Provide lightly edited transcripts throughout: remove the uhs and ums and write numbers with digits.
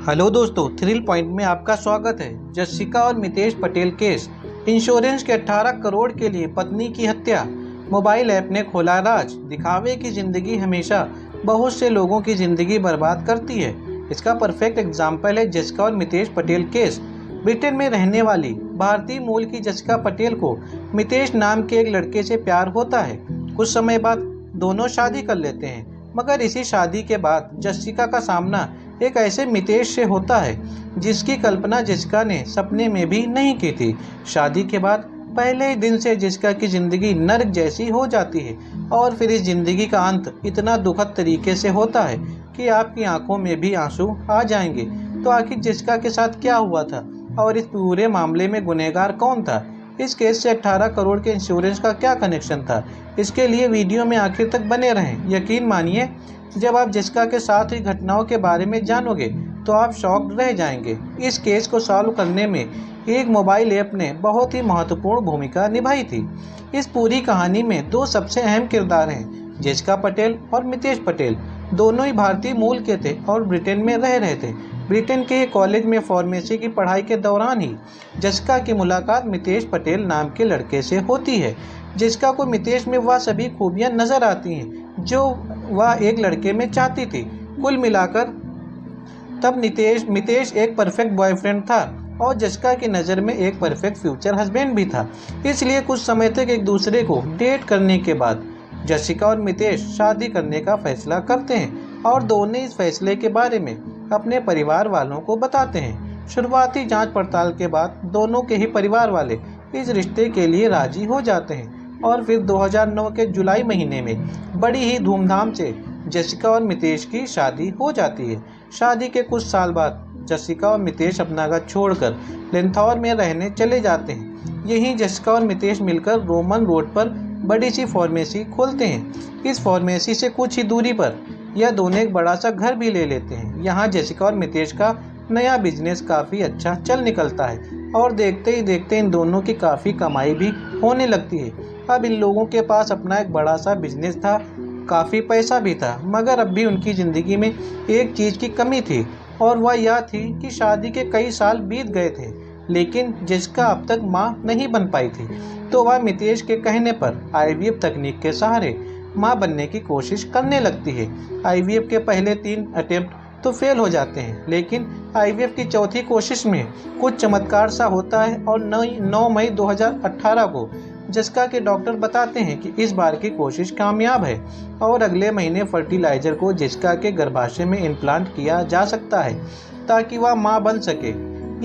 Hello दोस्तों, thrill point में आपका स्वागत है। जसिका और मितेश पटेल केस, इंश्योरेंस के 18 करोड़ के लिए पत्नी की हत्या, मोबाइल ऐप ने खोला राज। दिखावे की जिंदगी हमेशा बहुत से लोगों की जिंदगी बर्बाद करती है। इसका परफेक्ट एग्जाम्पल है जसिका और मितेश पटेल केस। ब्रिटेन में रहने वाली भारतीय मूल की जसिका पटेल को मितेश नाम के एक लड़के से प्यार होता है। कुछ समय बाद दोनों शादी कर लेते हैं, मगर इसी शादी के बाद जसिका का सामना एक ऐसे मितेश से होता है जिसकी कल्पना जसिका ने सपने में भी नहीं की थी। शादी के बाद पहले ही दिन से जसिका की जिंदगी नर्क जैसी हो जाती है और फिर इस जिंदगी का अंत इतना दुखद तरीके से होता है कि आपकी आंखों में भी आंसू आ जाएंगे। तो आखिर जसिका के साथ क्या हुआ था और इस पूरे मामले में गुनहगार कौन था? इस केस से 18 करोड़ के इंश्योरेंस का क्या कनेक्शन था? इसके लिए वीडियो में आखिर तक बने रहें। यकीन मानिए, जब आप जसिका के साथ हुई घटनाओं के बारे में जानोगे तो आप शॉक्ड रह जाएंगे। इस केस को सॉल्व करने में एक मोबाइल ऐप ने बहुत ही महत्वपूर्ण भूमिका निभाई थी। इस पूरी कहानी में दो सबसे अहम किरदार हैं, जसिका पटेल और मितेश पटेल। दोनों ही भारतीय मूल के थे और ब्रिटेन में रह रहे थे। ब्रिटेन के कॉलेज में फार्मेसी की पढ़ाई के दौरान ही जसिका की मुलाकात मितेश पटेल नाम के लड़के से होती है। जसिका को मितेश में वह सभी खूबियां नजर आती हैं जो वह एक लड़के में चाहती थी। कुल मिलाकर तब मितेश एक परफेक्ट बॉयफ्रेंड था और जसिका की नज़र में एक परफेक्ट फ्यूचर हस्बैंड भी था। इसलिए कुछ समय तक एक दूसरे को डेट करने के बाद जसिका और मितेश शादी करने का फैसला करते हैं और दोनों इस फैसले के बारे में अपने परिवार वालों को बताते हैं। शुरुआती जांच पड़ताल के बाद दोनों के ही परिवार वाले इस रिश्ते के लिए राजी हो जाते हैं और फिर 2009 के जुलाई महीने में बड़ी ही धूमधाम से जसिका और मितेश की शादी हो जाती है। शादी के कुछ साल बाद जसिका और मितेश अपना घर छोड़कर लिंथौर में रहने चले जाते हैं। यहीं जसिका और मितेश मिलकर रोमन रोड पर बड़ी सी फार्मेसी खोलते हैं। इस फार्मेसी से कुछ ही दूरी पर यह दोनों एक बड़ा सा घर भी ले लेते हैं। यहाँ जसिका और मितेश का नया बिजनेस काफ़ी अच्छा चल निकलता है और देखते ही देखते इन दोनों की काफ़ी कमाई भी होने लगती है। अब इन लोगों के पास अपना एक बड़ा सा बिजनेस था, काफ़ी पैसा भी था, मगर अब भी उनकी ज़िंदगी में एक चीज़ की कमी थी और वह यह थी कि शादी के कई साल बीत गए थे लेकिन जसिका अब तक माँ नहीं बन पाई थी। तो वह मितेश के कहने पर आईवीएफ तकनीक के सहारे माँ बनने की कोशिश करने लगती है। आईवीएफ के पहले 3 अटेम्प्ट तो फेल हो जाते हैं, लेकिन आईवीएफ की चौथी कोशिश में कुछ चमत्कार सा होता है और 9 मई 2018 को जसिका के डॉक्टर बताते हैं कि इस बार की कोशिश कामयाब है और अगले महीने फर्टिलाइजर को जसिका के गर्भाशय में इम्प्लांट किया जा सकता है ताकि वह मां बन सके।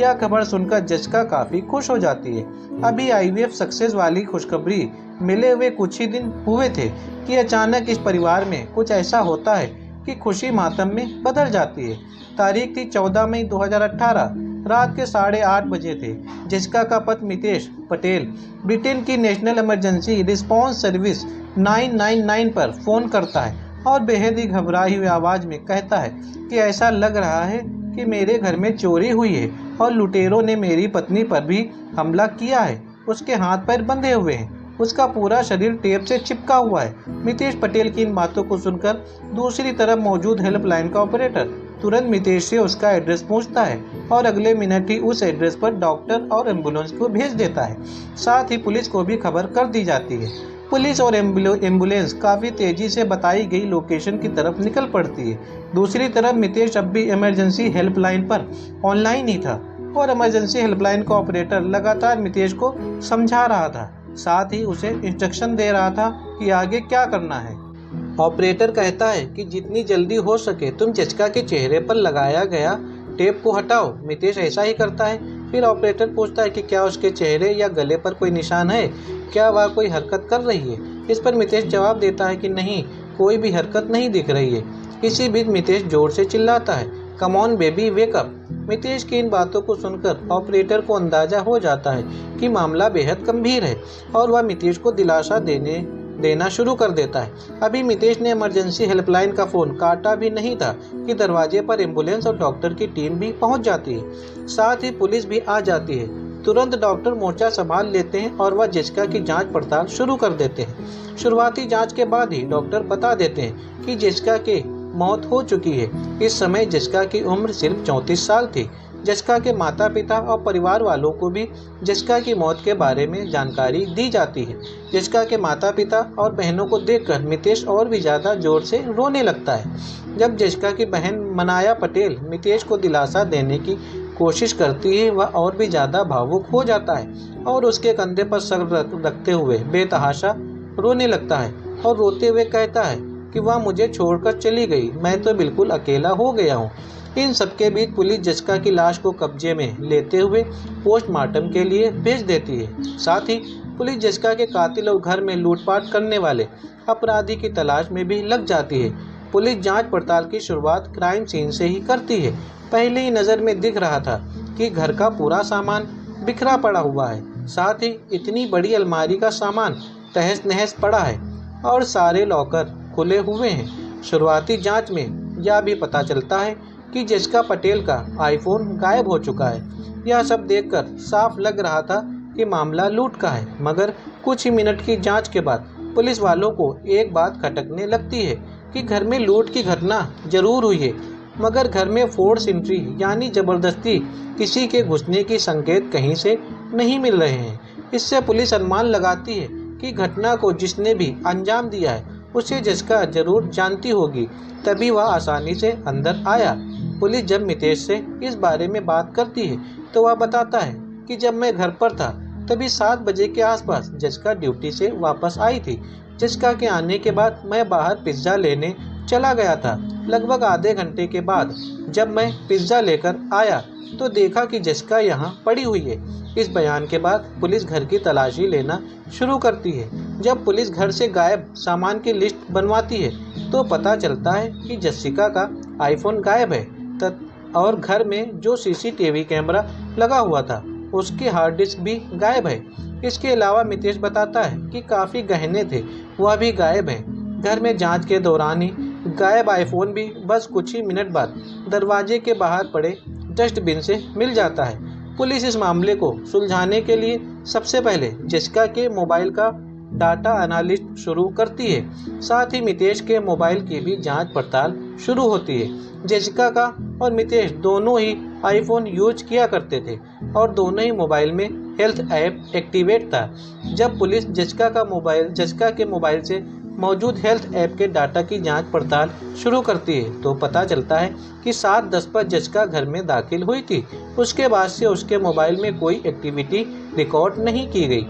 यह खबर सुनकर जसिका काफ़ी खुश हो जाती है। अभी आईवीएफ सक्सेस वाली खुशखबरी मिले हुए कुछ ही दिन हुए थे कि अचानक इस परिवार में कुछ ऐसा होता है कि खुशी मातम में बदल जाती है। तारीख थी 14 मई 2018, रात के 8:30 बजे थे। जसिका का पति मितेश पटेल ब्रिटेन की नेशनल इमरजेंसी रिस्पांस सर्विस 999 पर फ़ोन करता है और बेहद ही घबराई हुई आवाज़ में कहता है कि ऐसा लग रहा है कि मेरे घर में चोरी हुई है और लुटेरों ने मेरी पत्नी पर भी हमला किया है। उसके हाथ पैर बंधे हुए हैं, उसका पूरा शरीर टेप से चिपका हुआ है। मितेश पटेल की इन बातों को सुनकर दूसरी तरफ मौजूद हेल्पलाइन का ऑपरेटर तुरंत मितेश से उसका एड्रेस पूछता है और अगले मिनट ही उस एड्रेस पर डॉक्टर और एम्बुलेंस को भेज देता है। साथ ही पुलिस को भी खबर कर दी जाती है। पुलिस और एम्बुलेंस काफ़ी तेज़ी से बताई गई लोकेशन की तरफ निकल पड़ती है। दूसरी तरफ मितेश अब भी इमरजेंसी हेल्पलाइन पर ऑनलाइन ही था और इमरजेंसी हेल्पलाइन का ऑपरेटर लगातार मितेश को समझा रहा था, साथ ही उसे इंस्ट्रक्शन दे रहा था कि आगे क्या करना है। ऑपरेटर कहता है कि जितनी जल्दी हो सके तुम जसिका के चेहरे पर लगाया गया टेप को हटाओ। मितेश ऐसा ही करता है। फिर ऑपरेटर पूछता है कि क्या उसके चेहरे या गले पर कोई निशान है, क्या वह कोई हरकत कर रही है। इस पर मितेश जवाब देता है कि नहीं, कोई भी हरकत नहीं दिख रही है। इसी बीच मितेश जोर से चिल्लाता है, come on baby wake up. Mitesh की इन बातों को सुनकर ऑपरेटर को अंदाजा हो जाता है कि मामला बेहद गंभीर है और वह मितेश को दिलासा देना शुरू कर देता है। अभी मितेश ने इमरजेंसी हेल्पलाइन का फ़ोन काटा भी नहीं था कि दरवाजे पर एम्बुलेंस और डॉक्टर की टीम भी पहुंच जाती है। साथ ही पुलिस भी आ जाती है। तुरंत डॉक्टर मोर्चा संभाल लेते हैं और वह जसिका की जांच पड़ताल शुरू कर देते हैं। शुरुआती जांच के बाद ही डॉक्टर बता देते हैं कि जसिका के मौत हो चुकी है। इस समय जसिका की उम्र सिर्फ 34 साल थी। जसिका के माता पिता और परिवार वालों को भी जसिका की मौत के बारे में जानकारी दी जाती है। जसिका के माता पिता और बहनों को देखकर मितेश और भी ज़्यादा जोर से रोने लगता है। जब जसिका की बहन मनाया पटेल मितेश को दिलासा देने की कोशिश करती है, वह और भी ज़्यादा भावुक हो जाता है और उसके कंधे पर सर रखते हुए बेतहाशा रोने लगता है और रोते हुए कहता है कि वह मुझे छोड़कर चली गई, मैं तो बिल्कुल अकेला हो गया हूँ। इन सबके बीच पुलिस जसिका की लाश को कब्जे में लेते हुए पोस्टमार्टम के लिए भेज देती है। साथ ही पुलिस जसिका के कातिल और घर में लूटपाट करने वाले अपराधी की तलाश में भी लग जाती है। पुलिस जांच पड़ताल की शुरुआत क्राइम सीन से ही करती है। पहले ही नज़र में दिख रहा था कि घर का पूरा सामान बिखरा पड़ा हुआ है। साथ ही इतनी बड़ी अलमारी का सामान तहस नहस पड़ा है और सारे लॉकर खुले हुए हैं। शुरुआती जांच में यह भी पता चलता है कि जसिका पटेल का आईफोन गायब हो चुका है। यह सब देखकर साफ लग रहा था कि मामला लूट का है, मगर कुछ ही मिनट की जांच के बाद पुलिस वालों को एक बात खटकने लगती है कि घर में लूट की घटना जरूर हुई है, मगर घर में फोर्स एंट्री यानी ज़बरदस्ती किसी के घुसने की संकेत कहीं से नहीं मिल रहे हैं। इससे पुलिस अनुमान लगाती है कि घटना को जिसने भी अंजाम दिया है उसे जसिका जरूर जानती होगी, तभी वह आसानी से अंदर आया। पुलिस जब मितेश से इस बारे में बात करती है तो वह बताता है कि जब मैं घर पर था तभी 7 बजे के आसपास जसिका ड्यूटी से वापस आई थी। जसिका के आने के बाद मैं बाहर पिज्ज़ा लेने चला गया था। लगभग आधे घंटे के बाद जब मैं पिज्ज़ा लेकर आया तो देखा कि जसिका यहाँ पड़ी हुई है। इस बयान के बाद पुलिस घर की तलाशी लेना शुरू करती है। जब पुलिस घर से गायब सामान की लिस्ट बनवाती है तो पता चलता है कि जसिका का आईफोन गायब है और घर में जो सीसीटीवी कैमरा लगा हुआ था उसके हार्ड डिस्क भी गायब है। इसके अलावा मितेश बताता है कि काफ़ी गहने थे, वह भी गायब हैं। घर में जांच के दौरान ही गायब आईफोन भी बस कुछ ही मिनट बाद दरवाजे के बाहर पड़े डस्टबिन से मिल जाता है। पुलिस इस मामले को सुलझाने के लिए सबसे पहले जसिका के मोबाइल का डाटा एनालिस्ट शुरू करती है। साथ ही मितेश के मोबाइल की भी जांच पड़ताल शुरू होती है। जसिका का और मितेश दोनों ही आईफोन यूज किया करते थे और दोनों ही मोबाइल में हेल्थ ऐप एक्टिवेट था। जब पुलिस जसिका के मोबाइल से मौजूद हेल्थ ऐप के डाटा की जांच पड़ताल शुरू करती है तो पता चलता है कि 7:10 पर जसिका घर में दाखिल हुई थी। उसके बाद से उसके मोबाइल में कोई एक्टिविटी रिकॉर्ड नहीं की गई।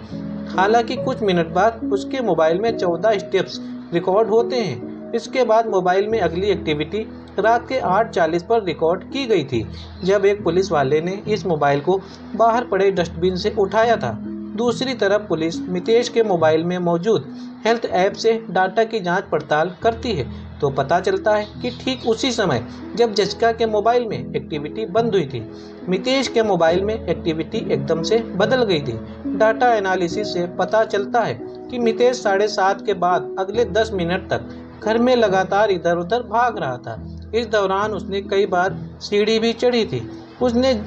हालांकि कुछ मिनट बाद उसके मोबाइल में 14 स्टेप्स रिकॉर्ड होते हैं। इसके बाद मोबाइल में अगली एक्टिविटी रात के 8:40 पर रिकॉर्ड की गई थी, जब एक पुलिस वाले ने इस मोबाइल को बाहर पड़े डस्टबिन से उठाया था। दूसरी तरफ पुलिस मितेश के मोबाइल में मौजूद हेल्थ ऐप से डाटा की जांच पड़ताल करती है तो पता चलता है कि ठीक उसी समय जब जसिका के मोबाइल में एक्टिविटी बंद हुई थी, मितेश के मोबाइल में एक्टिविटी एकदम से बदल गई थी। डाटा एनालिसिस से पता चलता है कि मितेश 7:30 के बाद अगले 10 मिनट तक घर में लगातार इधर उधर भाग रहा था। इस दौरान उसने कई बार सीढ़ी भी चढ़ी थी। उसने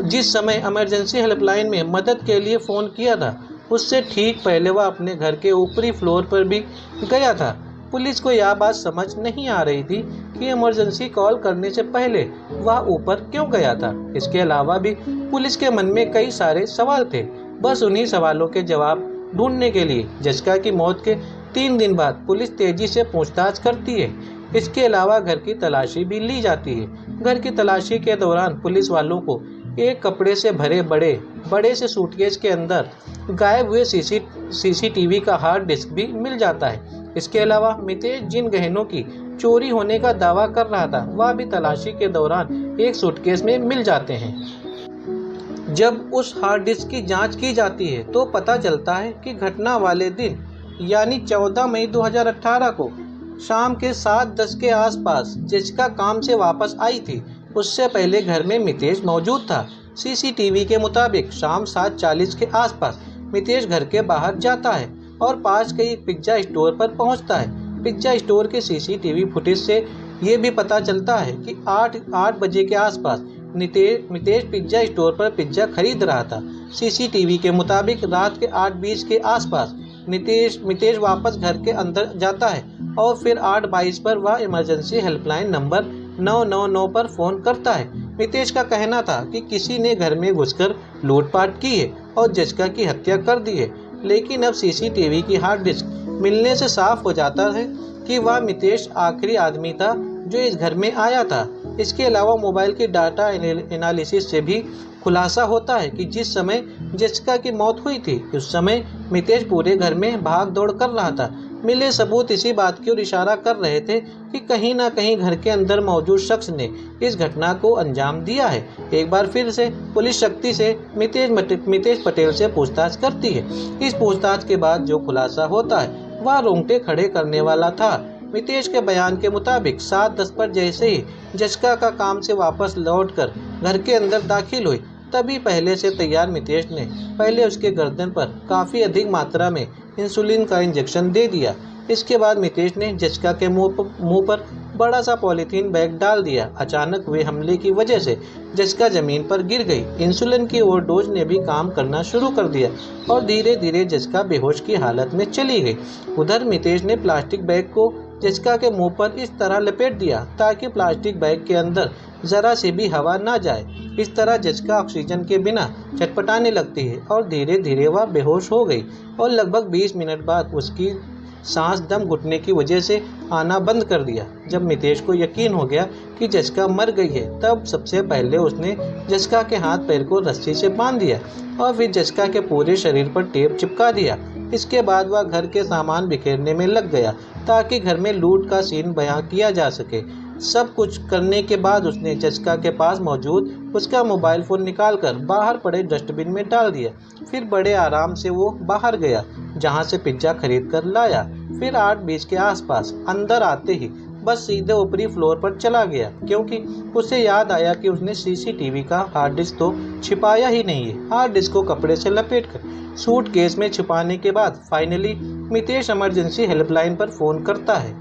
जिस समय इमरजेंसी हेल्पलाइन में मदद के लिए फ़ोन किया था उससे ठीक पहले वह अपने घर के ऊपरी फ्लोर पर भी गया था। पुलिस को यह बात समझ नहीं आ रही थी कि इमरजेंसी कॉल करने से पहले वह ऊपर क्यों गया था। इसके अलावा भी पुलिस के मन में कई सारे सवाल थे। बस उन्हीं सवालों के जवाब ढूंढने के लिए जसिका की मौत के 3 दिन बाद पुलिस तेजी से पूछताछ करती है। इसके अलावा घर की तलाशी भी ली जाती है। घर की तलाशी के दौरान पुलिस वालों को एक कपड़े से भरे बड़े से सूटकेस के अंदर गायब हुए सीसीटीवी का हार्ड डिस्क भी मिल जाता है। इसके अलावा मितेश जिन गहनों की चोरी होने का दावा कर रहा था वह भी तलाशी के दौरान एक सूटकेस में मिल जाते हैं। जब उस हार्ड डिस्क की जांच की जाती है तो पता चलता है कि घटना वाले दिन यानी 14 मई 2018 को शाम के 7:10 के आसपास जसिका काम से वापस आई थी। उससे पहले घर में मितेश मौजूद था। सीसीटीवी के मुताबिक शाम 7:40 के आसपास मितेश घर के बाहर जाता है और पास के एक पिज्ज़ा स्टोर पर पहुंचता है। पिज्ज़ा स्टोर के सीसीटीवी फुटेज से ये भी पता चलता है कि 8 बजे के आसपास मितेश पिज्ज़ा स्टोर पर पिज्ज़ा खरीद रहा था। सीसीटीवी के मुताबिक रात के 8:20 के आसपास मितेश वापस घर के अंदर जाता है और फिर 8:22 पर वह इमरजेंसी हेल्पलाइन नंबर 999 पर फ़ोन करता है। मितेश का कहना था कि किसी ने घर में घुसकर लूटपाट की है और जच्का की हत्या कर दी है, लेकिन अब सीसीटीवी की हार्ड डिस्क मिलने से साफ हो जाता है कि वह मितेश आखिरी आदमी था जो इस घर में आया था। इसके अलावा मोबाइल की डाटा एनालिसिस से भी खुलासा होता है कि जिस समय जच्का की मौत हुई थी उस समय मितेश पूरे घर में भाग दौड़ कर रहा था। मिले सबूत इसी बात की ओर इशारा कर रहे थे कि कहीं ना कहीं घर के अंदर मौजूद शख्स ने इस घटना को अंजाम दिया है। एक बार फिर से पुलिस शक्ति से मितेश पटेल से पूछताछ करती है। इस पूछताछ के बाद जो खुलासा होता है वह रोंगटे खड़े करने वाला था। मितेश के बयान के मुताबिक 7:10 पर जैसे ही जच्का का काम से वापस लौटकर घर के अंदर दाखिल हुई, तभी पहले से तैयार मितेश ने पहले उसके गर्दन पर काफ़ी अधिक मात्रा में इंसुलिन का इंजेक्शन दे दिया। इसके बाद मितेश ने जच्का के मुंह पर बड़ा सा पॉलीथीन बैग डाल दिया। अचानक हुए हमले की वजह से जच्का जमीन पर गिर गई। इंसुलिन की ओवरडोज ने भी काम करना शुरू कर दिया और धीरे धीरे जच्का बेहोश की हालत में चली गई। उधर मितेश ने प्लास्टिक बैग को जच्का के मुंह पर इस तरह लपेट दिया ताकि प्लास्टिक बैग के अंदर जरा से भी हवा ना जाए। इस तरह जच्का ऑक्सीजन के बिना छटपटाने लगती है और धीरे धीरे वह बेहोश हो गई और लगभग 20 मिनट बाद उसकी सांस दम घुटने की वजह से आना बंद कर दिया। जब मितेश को यकीन हो गया कि जच्का मर गई है, तब सबसे पहले उसने जच्का के हाथ पैर को रस्सी से बांध दिया और फिर जच्का के पूरे शरीर पर टेप चिपका दिया। इसके बाद वह घर के सामान बिखेरने में लग गया ताकि घर में लूट का सीन बयां किया जा सके। सब कुछ करने के बाद उसने जच्का के पास मौजूद उसका मोबाइल फ़ोन निकालकर बाहर पड़े डस्टबिन में डाल दिया। फिर बड़े आराम से वो बाहर गया जहां से पिज्ज़ा खरीद कर लाया। फिर 8:20 के आसपास अंदर आते ही बस सीधे ऊपरी फ्लोर पर चला गया, क्योंकि उसे याद आया कि उसने सीसीटीवी का हार्ड डिस्क तो छिपाया ही नहीं है। हार्ड डिस्क को कपड़े से लपेटकर सूटकेस में छिपाने के बाद फाइनली मितेश इमरजेंसी हेल्पलाइन पर फ़ोन करता है।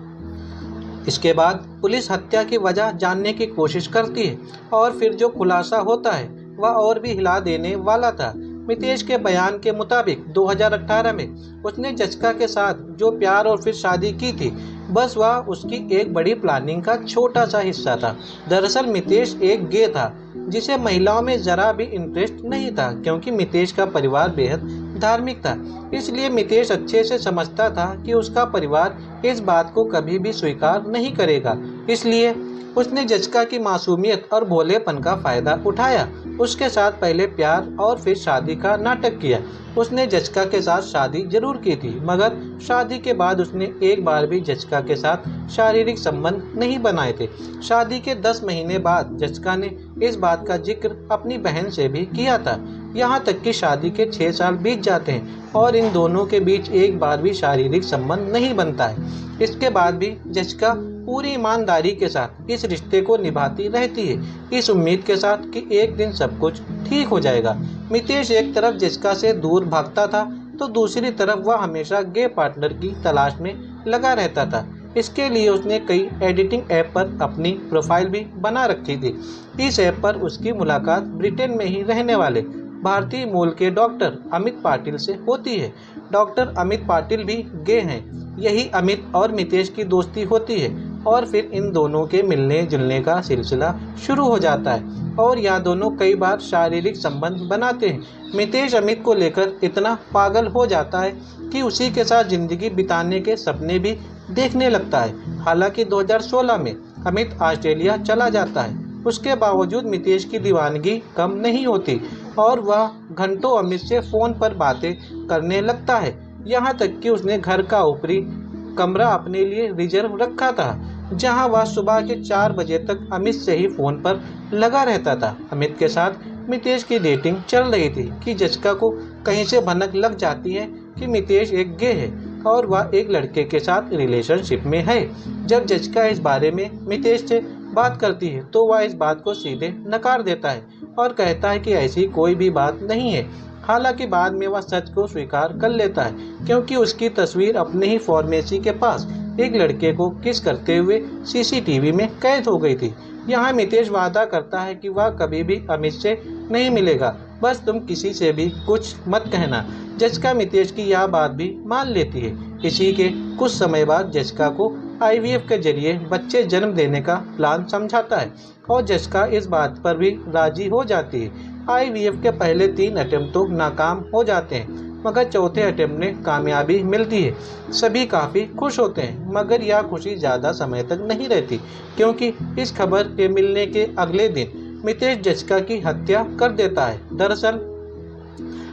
इसके बाद पुलिस हत्या की वजह जानने की कोशिश करती है और फिर जो खुलासा होता है वह और भी हिला देने वाला था। मितेश के बयान के मुताबिक 2018 में उसने जच्का के साथ जो प्यार और फिर शादी की थी, बस वह उसकी एक बड़ी प्लानिंग का छोटा सा हिस्सा था। दरअसल मितेश एक गे था जिसे महिलाओं में ज़रा भी इंटरेस्ट नहीं था, क्योंकि मितेश का परिवार बेहद धार्मिक था। इसलिए मितेश अच्छे से समझता था कि उसका परिवार इस बात को कभी भी स्वीकार नहीं करेगा। इसलिए उसने जच्का की मासूमियत और भोलेपन का फ़ायदा उठाया। उसके साथ पहले प्यार और फिर शादी का नाटक किया। उसने जच्का के साथ शादी जरूर की थी, मगर शादी के बाद उसने एक बार भी जच्का के साथ शारीरिक संबंध नहीं बनाए थे। शादी के 10 महीने बाद जच्का ने इस बात का जिक्र अपनी बहन से भी किया था। यहाँ तक कि शादी के 6 साल बीत जाते हैं और इन दोनों के बीच एक बार भी शारीरिक संबंध नहीं बनता है। इसके बाद भी जच्का पूरी ईमानदारी के साथ इस रिश्ते को निभाती रहती है, इस उम्मीद के साथ कि एक दिन सब कुछ ठीक हो जाएगा। मितेश एक तरफ जच्का से दूर भागता था तो दूसरी तरफ वह हमेशा गे पार्टनर की तलाश में लगा रहता था। इसके लिए उसने कई एडिटिंग ऐप पर अपनी प्रोफाइल भी बना रखी थी। इस ऐप पर उसकी मुलाकात ब्रिटेन में ही रहने वाले भारतीय मूल के डॉक्टर अमित पाटिल से होती है। डॉक्टर अमित पाटिल भी गे हैं। यही अमित और मितेश की दोस्ती होती है और फिर इन दोनों के मिलने जुलने का सिलसिला शुरू हो जाता है और यह दोनों कई बार शारीरिक संबंध बनाते हैं। मितेश अमित को लेकर इतना पागल हो जाता है कि उसी के साथ जिंदगी बिताने के सपने भी देखने लगता है। हालांकि 2016 में अमित ऑस्ट्रेलिया चला जाता है, उसके बावजूद मितेश की दीवानगी कम नहीं होती और वह घंटों अमित से फ़ोन पर बातें करने लगता है। यहाँ तक कि उसने घर का ऊपरी कमरा अपने लिए रिजर्व रखा था, जहाँ वह सुबह के 4 बजे तक अमित से ही फ़ोन पर लगा रहता था। अमित के साथ मितेश की डेटिंग चल रही थी कि जच्का को कहीं से भनक लग जाती है कि मितेश एक गे है और वह एक लड़के के साथ रिलेशनशिप में है। जब जच्का इस बारे में मितेश से बात करती है तो वह इस बात को सीधे नकार देता है और कहता है कि ऐसी कोई भी बात नहीं है। हालांकि बाद में वह सच को स्वीकार कर लेता है, क्योंकि उसकी तस्वीर अपने ही फार्मेसी के पास एक लड़के को किस करते हुए सीसीटीवी में कैद हो गई थी। यहाँ मितेश वादा करता है कि वह कभी भी अमित से नहीं मिलेगा, बस तुम किसी से भी कुछ मत कहना। जच्का मितेश की यह बात भी मान लेती है। इसी के कुछ समय बाद जसिका को आईवीएफ के जरिए बच्चे जन्म देने का प्लान समझाता है और जसिका इस बात पर भी राजी हो जाती है। आईवीएफ के पहले 3 अटेम्प्ट तो नाकाम हो जाते हैं, मगर चौथे अटेम्प्ट में कामयाबी मिलती है। सभी काफ़ी खुश होते हैं, मगर यह खुशी ज़्यादा समय तक नहीं रहती, क्योंकि इस खबर के मिलने के अगले दिन मितेश जसिका की हत्या कर देता है। दरअसल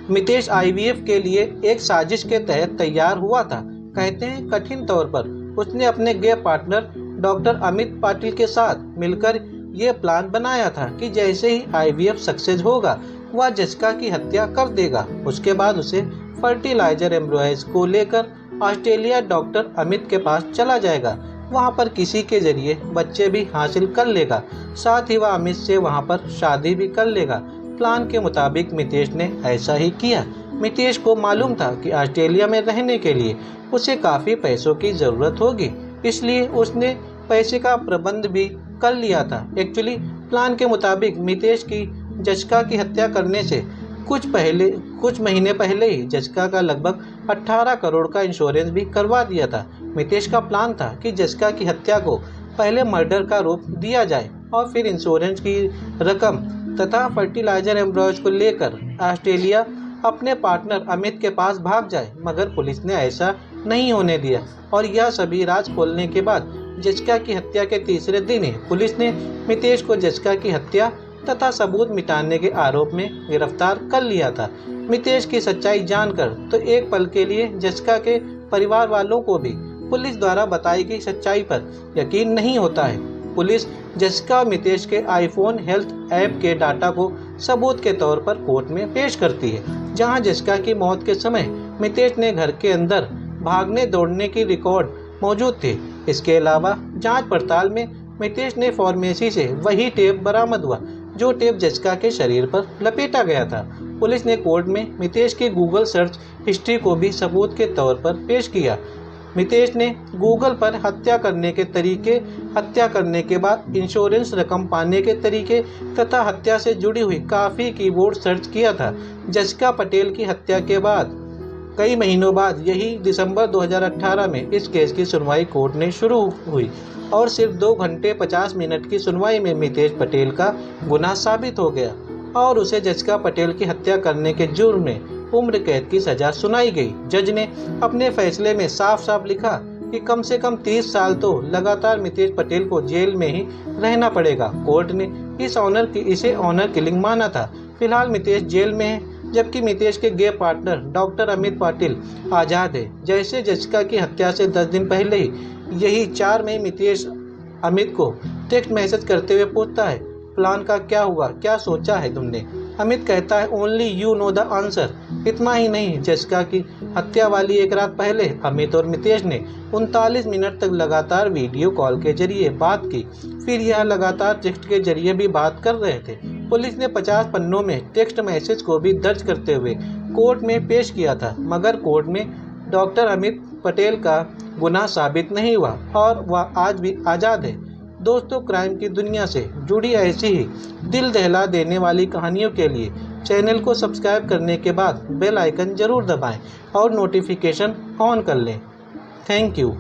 मितेश आईवीएफ के लिए एक साजिश के तहत तैयार हुआ था। कहते हैं कठिन तौर पर उसने अपने गे पार्टनर डॉक्टर अमित पाटिल के साथ मिलकर ये प्लान बनाया था कि जैसे ही आईवीएफ सक्सेस होगा वह जसिका की हत्या कर देगा। उसके बाद उसे फर्टिलाइजर एम्ब्रॉयज को लेकर ऑस्ट्रेलिया डॉक्टर अमित के पास चला जाएगा। वहां पर किसी के जरिए बच्चे भी हासिल कर लेगा, साथ ही वह अमित से वहां पर शादी भी कर लेगा। प्लान के मुताबिक मितेश ने ऐसा ही किया। मितेश को मालूम था कि ऑस्ट्रेलिया में रहने के लिए उसे काफ़ी पैसों की ज़रूरत होगी, इसलिए उसने पैसे का प्रबंध भी कर लिया था। एक्चुअली प्लान के मुताबिक मितेश की जसिका की हत्या करने से कुछ महीने पहले ही जसिका का लगभग 18 करोड़ का इंश्योरेंस भी करवा दिया था। मितेश का प्लान था कि जसिका की हत्या को पहले मर्डर का रूप दिया जाए और फिर इंश्योरेंस की रकम तथा फर्टिलाइजर एम्ब्रॉयज को लेकर ऑस्ट्रेलिया अपने पार्टनर अमित के पास भाग जाए, मगर पुलिस ने ऐसा नहीं होने दिया और यह सभी राज खोलने के बाद जसिका की हत्या के तीसरे दिन ही पुलिस ने मितेश को जसिका की हत्या तथा सबूत मिटाने के आरोप में गिरफ्तार कर लिया था। मितेश की सच्चाई जानकर तो एक पल के लिए जसिका के परिवार वालों को भी पुलिस द्वारा बताई गई सच्चाई पर यकीन नहीं होता है। पुलिस जसिका और मितेश के आईफोन हेल्थ ऐप के डाटा को सबूत के तौर पर कोर्ट में पेश करती है, जहां जसिका की मौत के समय मितेश ने घर के अंदर भागने दौड़ने की रिकॉर्ड मौजूद थे। इसके अलावा जांच पड़ताल में मितेश ने फार्मेसी से वही टेप बरामद हुआ जो टेप जसिका के शरीर पर लपेटा गया था। पुलिस ने कोर्ट में मितेश की गूगल सर्च हिस्ट्री को भी सबूत के तौर पर पेश किया। मितेश ने गूगल पर हत्या करने के तरीके, हत्या करने के बाद इंश्योरेंस रकम पाने के तरीके तथा हत्या से जुड़ी हुई काफ़ी कीबोर्ड सर्च किया था। जसिका पटेल की हत्या के बाद कई महीनों बाद यही दिसंबर 2018 में इस केस की सुनवाई कोर्ट ने शुरू हुई और सिर्फ 2 घंटे 50 मिनट की सुनवाई में मितेश पटेल का गुनाह साबित हो गया और उसे जसिका पटेल की हत्या करने के जुर्म में उम्र कैद की सजा सुनाई गई। जज ने अपने फैसले में साफ साफ लिखा कि कम से कम 30 साल तो लगातार मितेश पटेल को जेल में ही रहना पड़ेगा। कोर्ट ने इसे ऑनर किलिंग माना था। फिलहाल मितेश जेल में है, जबकि मितेश के गे पार्टनर डॉक्टर अमित पाटिल आज़ाद है। जैसे जसिका की हत्या से 10 दिन पहले ही यही 4 मई मितेश अमित को टेक्स्ट मैसेज करते हुए पूछता है, प्लान का क्या हुआ, क्या सोचा है तुमने? अमित कहता है, only you know the answer. इतना ही नहीं, जसिका की हत्या वाली एक रात पहले अमित और मितेश ने 39 मिनट तक लगातार वीडियो कॉल के जरिए बात की। फिर यह लगातार टेक्स्ट के जरिए भी बात कर रहे थे। पुलिस ने 50 पन्नों में टेक्स्ट मैसेज को भी दर्ज करते हुए कोर्ट में पेश किया था, मगर कोर्ट में डॉक्टर अमित पटेल का गुनाह साबित नहीं हुआ और वह आज भी आज़ाद है। दोस्तों, क्राइम की दुनिया से जुड़ी ऐसी ही दिल दहला देने वाली कहानियों के लिए चैनल को सब्सक्राइब करने के बाद बेल आइकन जरूर दबाएं और नोटिफिकेशन ऑन कर लें। Thank you.